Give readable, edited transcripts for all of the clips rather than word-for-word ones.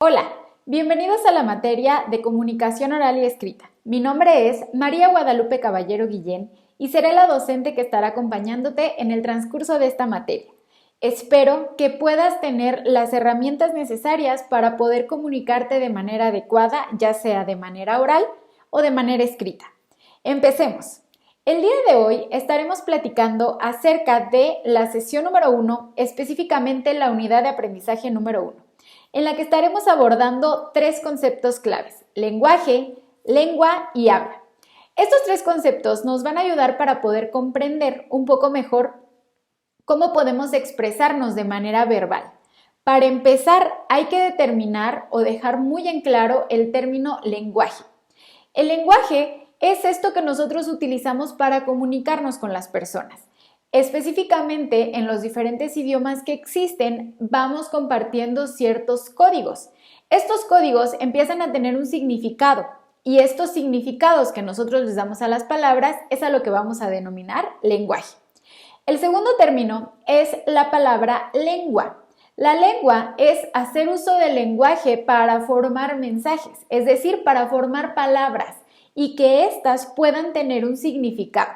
Hola, bienvenidos a la materia de comunicación oral y escrita. Mi nombre es María Guadalupe Caballero Guillén y seré la docente que estará acompañándote en el transcurso de esta materia. Espero que puedas tener las herramientas necesarias para poder comunicarte de manera adecuada, ya sea de manera oral o de manera escrita. Empecemos. El día de hoy estaremos platicando acerca de la sesión número 1, específicamente la unidad de aprendizaje número 1, en la que estaremos abordando tres conceptos claves: lenguaje, lengua y habla. Estos tres conceptos nos van a ayudar para poder comprender un poco mejor cómo podemos expresarnos de manera verbal. Para empezar, hay que determinar o dejar muy en claro el término lenguaje. El lenguaje es esto que nosotros utilizamos para comunicarnos con las personas. Específicamente, en los diferentes idiomas que existen, vamos compartiendo ciertos códigos. Estos códigos empiezan a tener un significado y estos significados que nosotros les damos a las palabras es a lo que vamos a denominar lenguaje. El segundo término es la palabra lengua. La lengua es hacer uso del lenguaje para formar mensajes, es decir, para formar palabras y que éstas puedan tener un significado.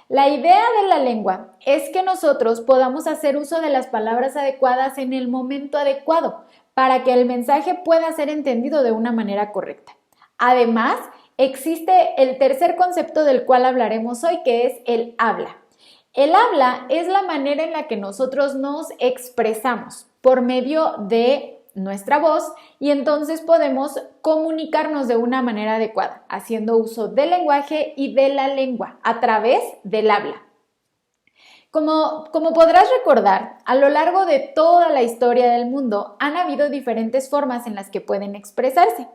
La idea de la lengua es que nosotros podamos hacer uso de las palabras adecuadas en el momento adecuado para que el mensaje pueda ser entendido de una manera correcta. Además, existe el tercer concepto del cual hablaremos hoy, que es el habla. El habla es la manera en la que nosotros nos expresamos por medio de nuestra voz y entonces podemos comunicarnos de una manera adecuada, haciendo uso del lenguaje y de la lengua a través del habla. Como podrás recordar, a lo largo de toda la historia del mundo han habido diferentes formas en las que pueden expresarse.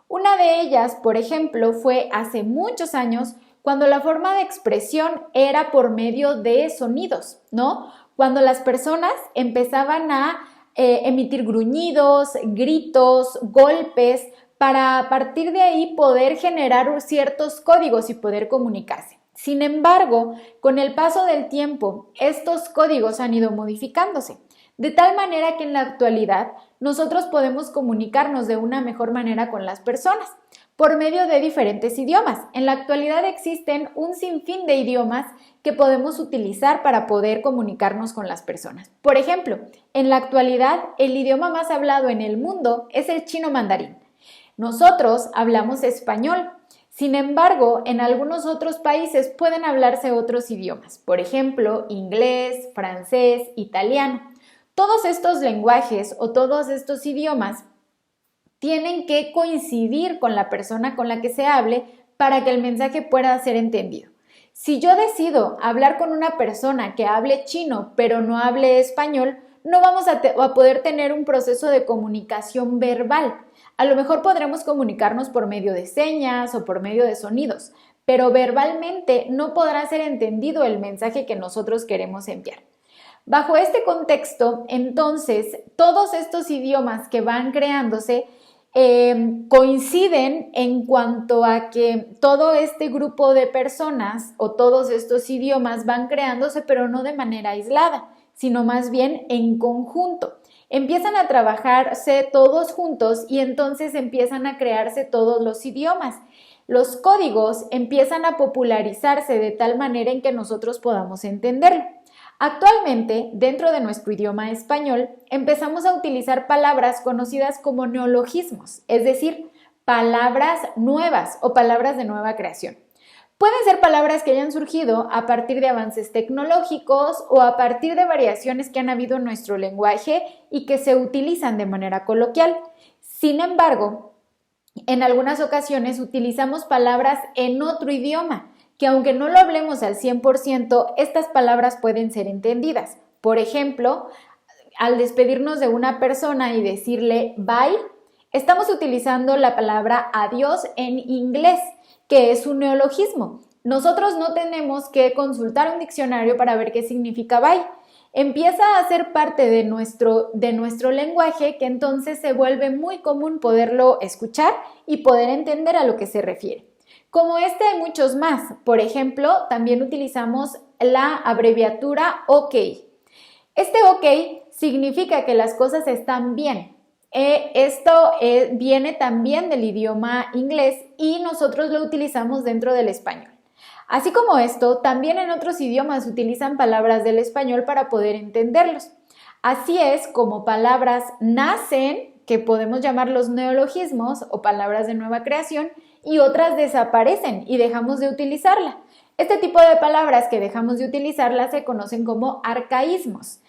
Una de ellas, por ejemplo, fue hace muchos años cuando la forma de expresión era por medio de sonidos, ¿no? Cuando las personas empezaban a emitir gruñidos, gritos, golpes, para a partir de ahí poder generar ciertos códigos y poder comunicarse. Sin embargo, con el paso del tiempo, estos códigos han ido modificándose, de tal manera que en la actualidad nosotros podemos comunicarnos de una mejor manera con las personas por medio de diferentes idiomas. En la actualidad existen un sinfín de idiomas que podemos utilizar para poder comunicarnos con las personas. Por ejemplo, en la actualidad el idioma más hablado en el mundo es el chino mandarín. Nosotros hablamos español. Sin embargo, en algunos otros países pueden hablarse otros idiomas, por ejemplo, inglés, francés, italiano. Todos estos lenguajes o todos estos idiomas tienen que coincidir con la persona con la que se hable para que el mensaje pueda ser entendido. Si yo decido hablar con una persona que hable chino pero no hable español, no vamos a poder tener un proceso de comunicación verbal. A lo mejor podremos comunicarnos por medio de señas o por medio de sonidos, pero verbalmente no podrá ser entendido el mensaje que nosotros queremos enviar. Bajo este contexto, entonces, todos estos idiomas que van creándose coinciden en cuanto a que todo este grupo de personas o todos estos idiomas van creándose, pero no de manera aislada, sino más bien en conjunto. Empiezan a trabajarse todos juntos y entonces empiezan a crearse todos los idiomas. Los códigos empiezan a popularizarse de tal manera en que nosotros podamos entenderlo. Actualmente, dentro de nuestro idioma español, empezamos a utilizar palabras conocidas como neologismos, es decir, palabras nuevas o palabras de nueva creación. Pueden ser palabras que hayan surgido a partir de avances tecnológicos o a partir de variaciones que han habido en nuestro lenguaje y que se utilizan de manera coloquial. Sin embargo, en algunas ocasiones utilizamos palabras en otro idioma, que aunque no lo hablemos al 100%, estas palabras pueden ser entendidas. Por ejemplo, al despedirnos de una persona y decirle bye, estamos utilizando la palabra adiós en inglés, que es un neologismo. Nosotros no tenemos que consultar un diccionario para ver qué significa bye. Empieza a ser parte de nuestro lenguaje, que entonces se vuelve muy común poderlo escuchar y poder entender a lo que se refiere. Como este hay muchos más. Por ejemplo, también utilizamos la abreviatura OK. Este OK significa que las cosas están bien. Esto viene también del idioma inglés y nosotros lo utilizamos dentro del español. Así como esto, también en otros idiomas utilizan palabras del español para poder entenderlos. Así es como palabras nacen, que podemos llamar los neologismos o palabras de nueva creación, y otras desaparecen y dejamos de utilizarla. Este tipo de palabras que dejamos de utilizarlas se conocen como arcaísmos.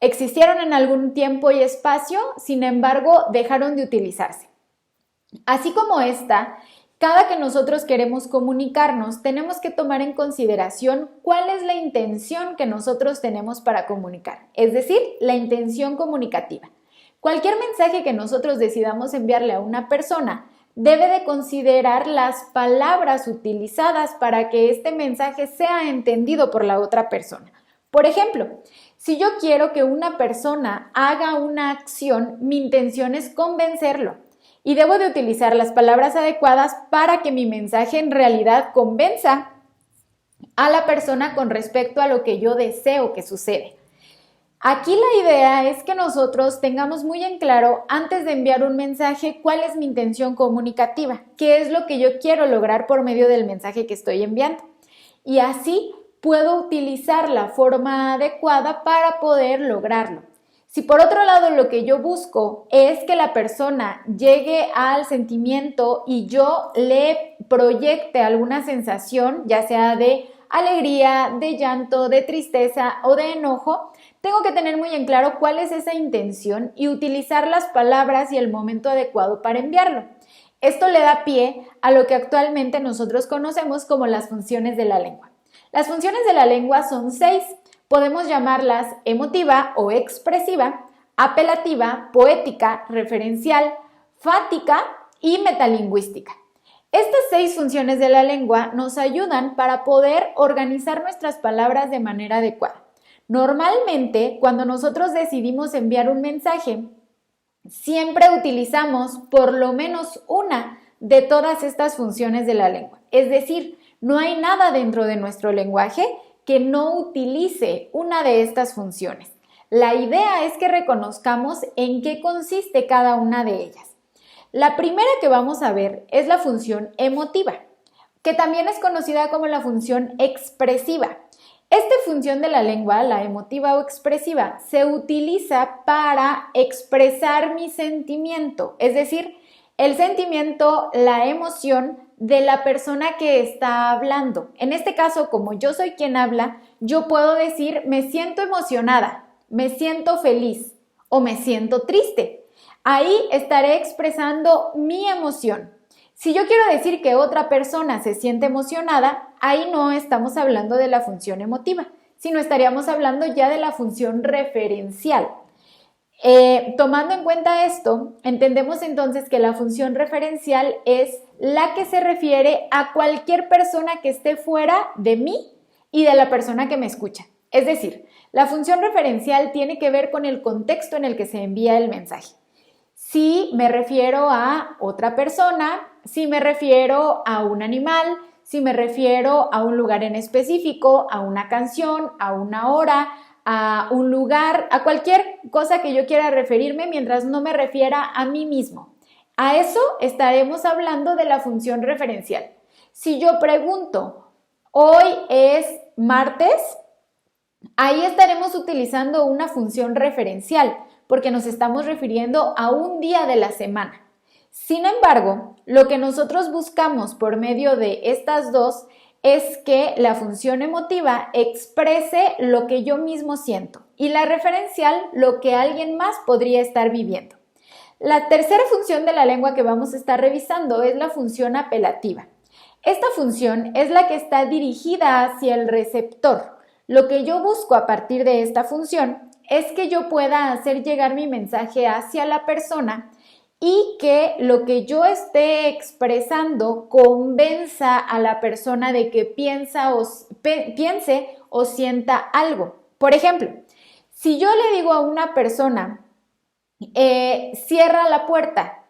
Existieron en algún tiempo y espacio, sin embargo, dejaron de utilizarse. Así como esta, cada que nosotros queremos comunicarnos, tenemos que tomar en consideración cuál es la intención que nosotros tenemos para comunicar, es decir, la intención comunicativa. Cualquier mensaje que nosotros decidamos enviarle a una persona debe de considerar las palabras utilizadas para que este mensaje sea entendido por la otra persona. Por ejemplo, si yo quiero que una persona haga una acción, mi intención es convencerlo y debo de utilizar las palabras adecuadas para que mi mensaje en realidad convenza a la persona con respecto a lo que yo deseo que suceda. Aquí la idea es que nosotros tengamos muy en claro, antes de enviar un mensaje, cuál es mi intención comunicativa, qué es lo que yo quiero lograr por medio del mensaje que estoy enviando. Y así puedo utilizar la forma adecuada para poder lograrlo. Si por otro lado lo que yo busco es que la persona llegue al sentimiento y yo le proyecte alguna sensación, ya sea de alegría, de llanto, de tristeza o de enojo, tengo que tener muy en claro cuál es esa intención y utilizar las palabras y el momento adecuado para enviarlo. Esto le da pie a lo que actualmente nosotros conocemos como las funciones de la lengua. Las funciones de la lengua son 6. Podemos llamarlas emotiva o expresiva, apelativa, poética, referencial, fática y metalingüística. Estas 6 funciones de la lengua nos ayudan para poder organizar nuestras palabras de manera adecuada. Normalmente, cuando nosotros decidimos enviar un mensaje, siempre utilizamos por lo menos una de todas estas funciones de la lengua. Es decir, no hay nada dentro de nuestro lenguaje que no utilice una de estas funciones. La idea es que reconozcamos en qué consiste cada una de ellas. La primera que vamos a ver es la función emotiva, que también es conocida como la función expresiva. Esta función de la lengua, la emotiva o expresiva, se utiliza para expresar mi sentimiento, es decir, el sentimiento, la emoción de la persona que está hablando. En este caso, como yo soy quien habla, yo puedo decir me siento emocionada, me siento feliz o me siento triste. Ahí estaré expresando mi emoción. Si yo quiero decir que otra persona se siente emocionada, ahí no estamos hablando de la función emotiva, sino estaríamos hablando ya de la función referencial. Tomando en cuenta esto, entendemos entonces que la función referencial es la que se refiere a cualquier persona que esté fuera de mí y de la persona que me escucha. Es decir, la función referencial tiene que ver con el contexto en el que se envía el mensaje. Si me refiero a otra persona, si me refiero a un animal, si me refiero a un lugar en específico, a una canción, a una hora, a un lugar, a cualquier cosa que yo quiera referirme mientras no me refiera a mí mismo. A eso estaremos hablando de la función referencial. Si yo pregunto, hoy es martes, ahí estaremos utilizando una función referencial porque nos estamos refiriendo a un día de la semana. Sin embargo, lo que nosotros buscamos por medio de estas dos es que la función emotiva exprese lo que yo mismo siento y la referencial lo que alguien más podría estar viviendo. La tercera función de la lengua que vamos a estar revisando es la función apelativa. Esta función es la que está dirigida hacia el receptor. Lo que yo busco a partir de esta función es que yo pueda hacer llegar mi mensaje hacia la persona y que lo que yo esté expresando convenza a la persona de que piense o sienta algo. Por ejemplo, si yo le digo a una persona, cierra la puerta,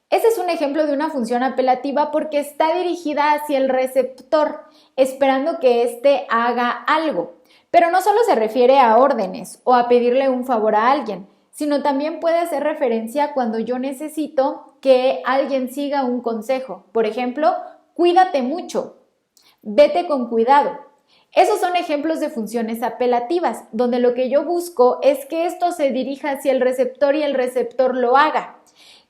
ese es un ejemplo de una función apelativa porque está dirigida hacia el receptor, esperando que éste haga algo. Pero no solo se refiere a órdenes o a pedirle un favor a alguien, sino también puede hacer referencia cuando yo necesito que alguien siga un consejo. Por ejemplo, cuídate mucho, vete con cuidado. Esos son ejemplos de funciones apelativas, donde lo que yo busco es que esto se dirija hacia el receptor y el receptor lo haga.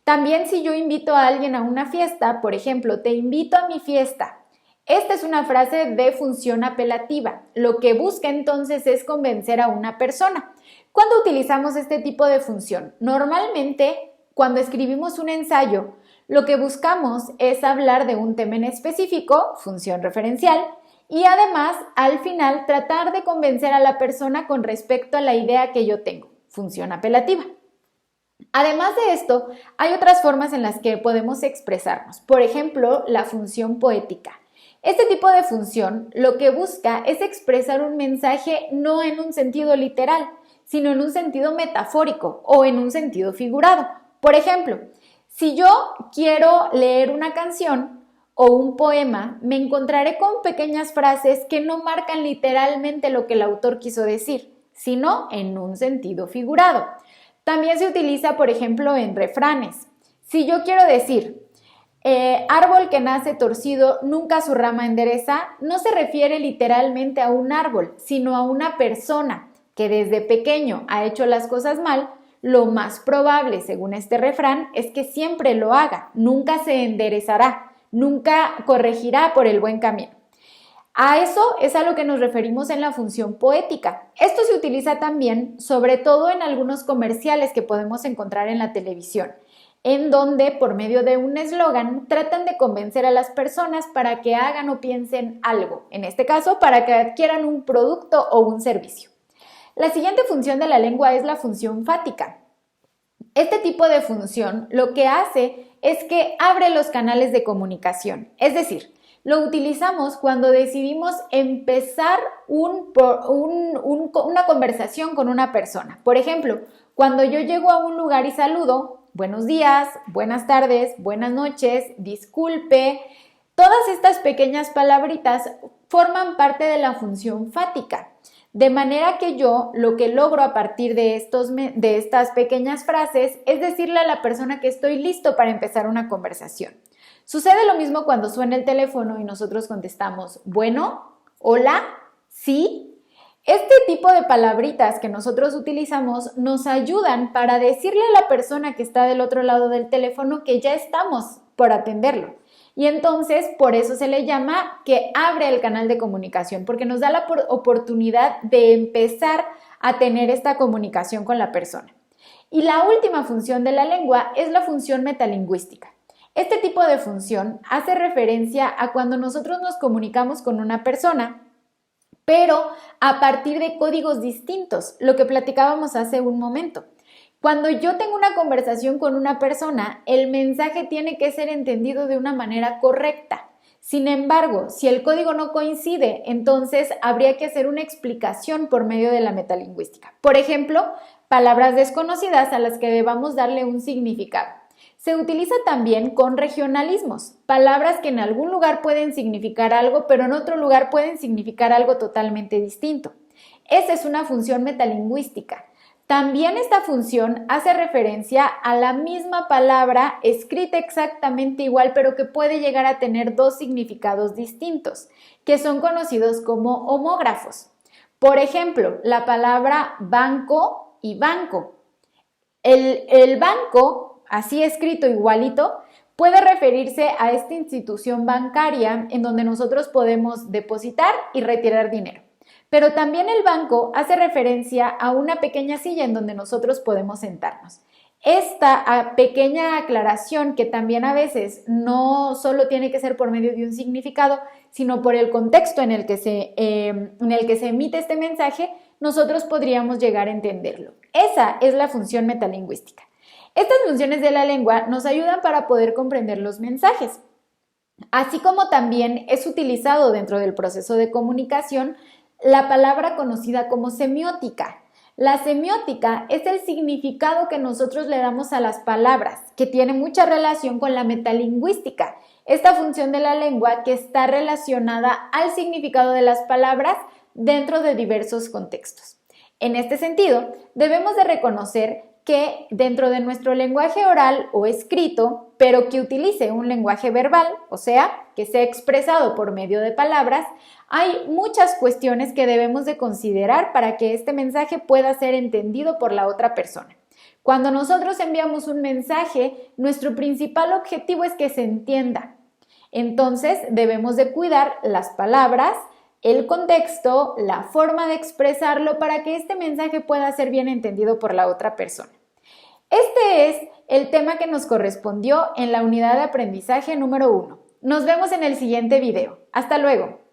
También si yo invito a alguien a una fiesta, por ejemplo, te invito a mi fiesta. Esta es una frase de función apelativa. Lo que busca entonces es convencer a una persona. ¿Cuándo utilizamos este tipo de función? Normalmente, cuando escribimos un ensayo, lo que buscamos es hablar de un tema en específico, función referencial, y además, al final, tratar de convencer a la persona con respecto a la idea que yo tengo, función apelativa. Además de esto, hay otras formas en las que podemos expresarnos. Por ejemplo, la función poética. Este tipo de función lo que busca es expresar un mensaje no en un sentido literal, sino en un sentido metafórico o en un sentido figurado. Por ejemplo, si yo quiero leer una canción o un poema, me encontraré con pequeñas frases que no marcan literalmente lo que el autor quiso decir, sino en un sentido figurado. También se utiliza, por ejemplo, en refranes. Si yo quiero decir, árbol que nace torcido, nunca su rama endereza, no se refiere literalmente a un árbol, sino a una persona que desde pequeño ha hecho las cosas mal. Lo más probable, según este refrán, es que siempre lo haga, nunca se enderezará, nunca corregirá por el buen camino. A eso es a lo que nos referimos en la función poética. Esto se utiliza también, sobre todo en algunos comerciales que podemos encontrar en la televisión, en donde por medio de un eslogan tratan de convencer a las personas para que hagan o piensen algo, en este caso para que adquieran un producto o un servicio. La siguiente función de la lengua es la función fática. Este tipo de función lo que hace es que abre los canales de comunicación, es decir, lo utilizamos cuando decidimos empezar una conversación con una persona. Por ejemplo, cuando yo llego a un lugar y saludo, buenos días, buenas tardes, buenas noches, disculpe, todas estas pequeñas palabritas forman parte de la función fática. De manera que yo lo que logro a partir de estas pequeñas frases es decirle a la persona que estoy listo para empezar una conversación. Sucede lo mismo cuando suena el teléfono y nosotros contestamos, bueno, hola, sí. Este tipo de palabritas que nosotros utilizamos nos ayudan para decirle a la persona que está del otro lado del teléfono que ya estamos por atenderlo. Y entonces, por eso se le llama que abre el canal de comunicación, porque nos da la oportunidad de empezar a tener esta comunicación con la persona. Y la última función de la lengua es la función metalingüística. Este tipo de función hace referencia a cuando nosotros nos comunicamos con una persona, pero a partir de códigos distintos, lo que platicábamos hace un momento. Cuando yo tengo una conversación con una persona, el mensaje tiene que ser entendido de una manera correcta. Sin embargo, si el código no coincide, entonces habría que hacer una explicación por medio de la metalingüística. Por ejemplo, palabras desconocidas a las que debamos darle un significado. Se utiliza también con regionalismos, palabras que en algún lugar pueden significar algo, pero en otro lugar pueden significar algo totalmente distinto. Esa es una función metalingüística. También esta función hace referencia a la misma palabra escrita exactamente igual, pero que puede llegar a tener dos significados distintos, que son conocidos como homógrafos. Por ejemplo, la palabra banco y banco. El banco, así escrito igualito, puede referirse a esta institución bancaria en donde nosotros podemos depositar y retirar dinero. Pero también el banco hace referencia a una pequeña silla en donde nosotros podemos sentarnos. Esta pequeña aclaración, que también a veces no solo tiene que ser por medio de un significado, sino por el contexto en el que se emite este mensaje, nosotros podríamos llegar a entenderlo. Esa es la función metalingüística. Estas funciones de la lengua nos ayudan para poder comprender los mensajes, así como también es utilizado dentro del proceso de comunicación la palabra conocida como semiótica. La semiótica es el significado que nosotros le damos a las palabras, que tiene mucha relación con la metalingüística, esta función de la lengua que está relacionada al significado de las palabras dentro de diversos contextos. En este sentido, debemos de reconocer que dentro de nuestro lenguaje oral o escrito, pero que utilice un lenguaje verbal, o sea, que sea expresado por medio de palabras, hay muchas cuestiones que debemos de considerar para que este mensaje pueda ser entendido por la otra persona. Cuando nosotros enviamos un mensaje, nuestro principal objetivo es que se entienda. Entonces, debemos de cuidar las palabras, el contexto, la forma de expresarlo para que este mensaje pueda ser bien entendido por la otra persona. Este es el tema que nos correspondió en la unidad de aprendizaje número 1. Nos vemos en el siguiente video. ¡Hasta luego!